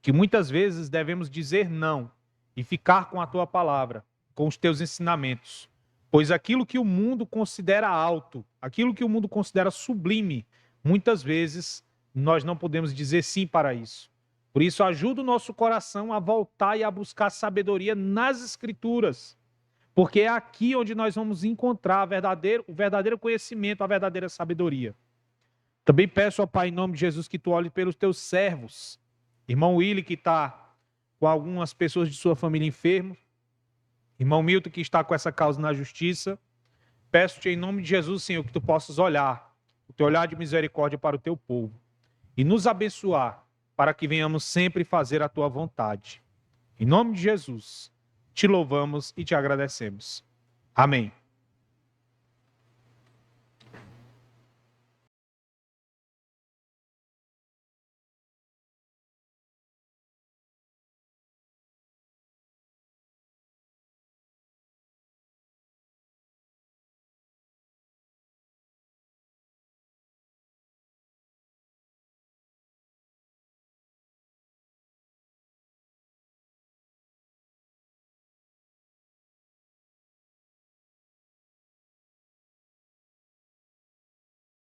que muitas vezes devemos dizer não e ficar com a tua palavra, com os teus ensinamentos, pois aquilo que o mundo considera alto, aquilo que o mundo considera sublime, muitas vezes nós não podemos dizer sim para isso. Por isso, ajuda o nosso coração a voltar e a buscar sabedoria nas Escrituras, porque é aqui onde nós vamos encontrar o verdadeiro conhecimento, a verdadeira sabedoria. Também peço ao Pai, em nome de Jesus, que tu olhe pelos teus servos. Irmão Willy, que está com algumas pessoas de sua família enfermos. Irmão Milton, que está com essa causa na justiça. Peço-te em nome de Jesus, Senhor, que tu possas olhar, o teu olhar de misericórdia para o teu povo e nos abençoar para que venhamos sempre fazer a tua vontade. Em nome de Jesus, te louvamos e te agradecemos. Amém.